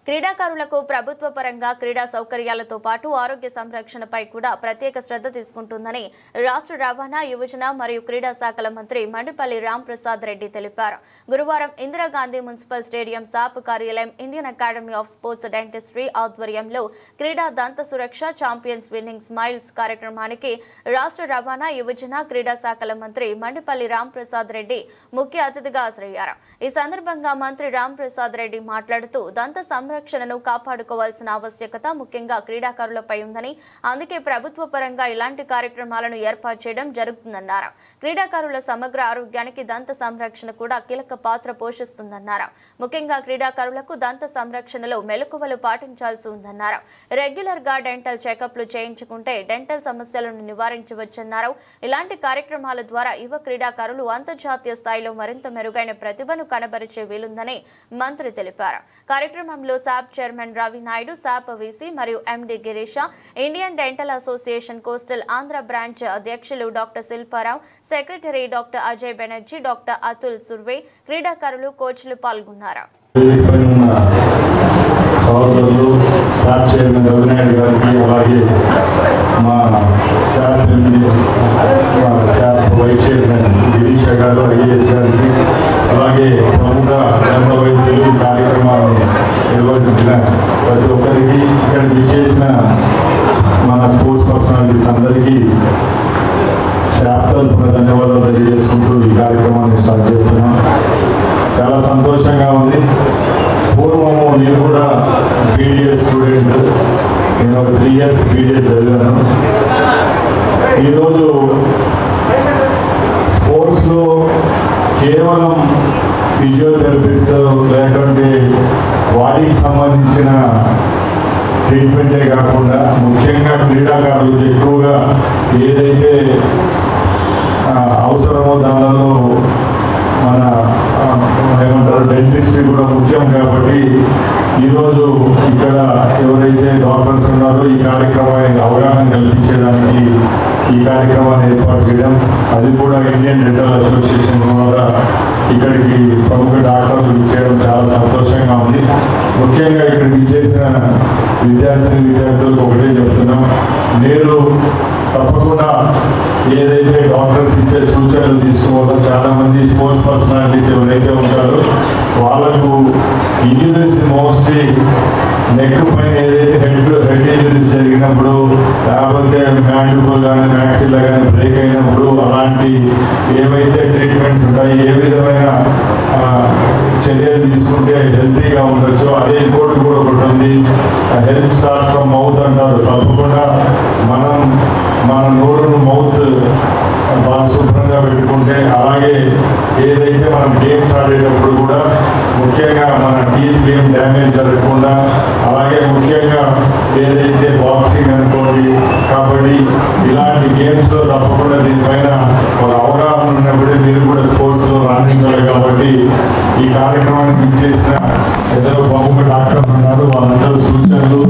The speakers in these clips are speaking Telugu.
క్రీడాకారులకు ప్రభుత్వ పరంగా క్రీడా సౌకర్యాలతో పాటు ఆరోగ్య సంరక్షణపై కూడా ప్రత్యేక శ్రద్ధ తీసుకుంటుందని రాష్ట్ర రవాణా యువజన మరియు క్రీడా శాఖల మంత్రి మండిపల్లి రాంప్రసాద్ రెడ్డి తెలిపారు. గురువారం ఇందిరాగాంధీ మున్సిపల్ స్టేడియం సాప్ కార్యాలయం Indian academy of sports dentistry ఆధ్వర్యంలో క్రీడా దంత సురక్ష ఛాంపియన్స్ విన్నింగ్ స్మైల్స్ కార్యక్రమానికి రాష్ట్ర రవాణా యువజన క్రీడా శాఖల మంత్రి మండిపల్లి రాంప్రసాద్ రెడ్డి ముఖ్య అతిథిగా హాజరయ్యారు. ఈ సందర్భంగా మంత్రి రాంప్రసాద్ రెడ్డి మాట్లాడుతూ దంత సంరక్షణను కాపాడుకోవాల్సిన ఆవశ్యకత ముఖ్యంగా క్రీడాకారులపై ఉందని, అందుకే ప్రభుత్వ పరంగా ఇలాంటి కార్యక్రమాలను ఏర్పాటు చేయడం జరుగుతుందన్నారు. క్రీడాకారుల సమగ్ర ఆరోగ్యానికి దంత సంరక్షణ కూడా కీలక పాత్ర పోషిస్తుందన్నారు. ముఖ్యంగా క్రీడాకారులకు దంత సంరక్షణలో మెలకువలు పాటించాల్సి ఉందన్నారు. రెగ్యులర్ గా డెంటల్ చెకప్లు చేయించుకుంటే డెంటల్ సమస్యలను నివారించవచ్చన్నారు. ఇలాంటి కార్యక్రమాల ద్వారా యువ క్రీడాకారులు అంతర్జాతీయ స్థాయిలో మరింత మెరుగైన ప్రతిభను కనబరిచే వీలుందని మంత్రి తెలిపారు. కార్యక్రమంలో SAAP chairman Ravi Naidu, SAAP VC మరియు MD Girisha, Indian dental association coastal Andhra branch అధ్యక్షులు doctor Shilpa Rao, secretary doctor Ajay Banerjee, doctor Atul Surve, క్రీడాకారులు, కోచ్లు పాల్గొన్నారు. వైస్ చైర్మన్ గిరీష గారు, ఐఏఎస్ గారికి, అలాగే ప్రముఖ దంత వైద్యులు కార్యక్రమాన్ని నిర్వహించిన ప్రతి ఒక్కరికి, ఇక్కడ విచ్చేసిన మన స్పోర్ట్స్ పర్సనాలిటీస్ అందరికీ శాప్తరపున ధన్యవాదాలు తెలియజేసుకుంటూ ఈ కార్యక్రమాన్ని స్టార్ట్ చేస్తున్నాం. చాలా సంతోషంగా ఉంది. పూర్వము నేను కూడా బీడీఎస్ స్టూడెంట్, నేను ఒక 3 years బీడీఎస్ చదివాను. ఈరోజు స్పోర్ట్స్లో కేవలం ఫిజియోథెరపిస్ట్ లేకుంటే బాడీకి సంబంధించిన ట్రీట్మెంటే కాకుండా ముఖ్యంగా క్రీడాకారులకు ఎక్కువగా ఏదైతే అవసరమో దానిలో మన ఏమంటారు డెంటిస్ట్రీ కూడా ముఖ్యం. కాబట్టి ఈరోజు ఇక్కడ ఎవరైతే డాక్టర్స్ ఉన్నారో ఈ కార్యక్రమాన్ని అవగాహన కల్పించేదానికి ఈ కార్యక్రమాన్ని ఏర్పాటు చేయడం, అది కూడా ఇండియన్ డెంటల్ అసోసియేషన్ ద్వారా ఇక్కడికి ప్రముఖ డాక్టర్లు ఇచ్చేయడం చాలా సంతోషంగా ఉంది. ముఖ్యంగా ఇక్కడికి ఇచ్చేసిన విద్యార్థులకు ఒకటే చెప్తున్నాం, మీరు తప్పకుండా ఏదైతే డాక్టర్స్ ఇచ్చే సూచనలు తీసుకోవాలో, చాలా మంది స్పోర్ట్స్ పర్సనాలిటీస్ ఎవరైతే ఉంటారో వాళ్ళకు ఇంజురీస్ మోస్ట్లీ నెక్ పైన ఏదైతే హెడ్ ఇంజురీస్ జరిగినప్పుడు, లేకపోతే మ్యాండిబుల్ కానీ మ్యాక్సిల్లా కానీ బ్రేక్ అయినప్పుడు అలాంటి ఏవైతే ట్రీట్మెంట్స్ ఉంటాయి, ఏ విధమైన చర్యలు తీసుకుంటే హెల్తీగా ఉండొచ్చో అదే ఇంకోటి కూడా ఒకటి ఉంది, హెల్త్ స్టార్ట్స్ ఫ్రమ్ మౌత్ అంటారు. తప్పకుండా మనం మన నోరును మౌత్ బాగా శుభ్రంగా పెట్టుకుంటే, అలాగే ఏదైతే మనం గేమ్స్ ఆడేటప్పుడు కూడా ముఖ్యంగా మన టీత్ ఏం డ్యామేజ్ జరగకుండా, అలాగే ముఖ్యంగా ఏదైతే బాక్సింగ్ అనుకోండి, కబడ్డీ ఇలాంటి గేమ్స్లో తప్పకుండా దీనిపైన ఒక అవగాహన ఉన్నప్పుడే మీరు కూడా స్పోర్ట్స్లో రాణించాలి. కాబట్టి ఈ కార్యక్రమానికి ఇచ్చేసిన ఇద్దరు ప్రముఖ డాక్టర్లు ఉన్నారు, వాళ్ళందరూ సూచనలు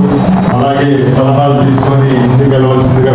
అలాగే సలహాలు తీసుకొని ముందుకు వెళ్ళవలసిందిగా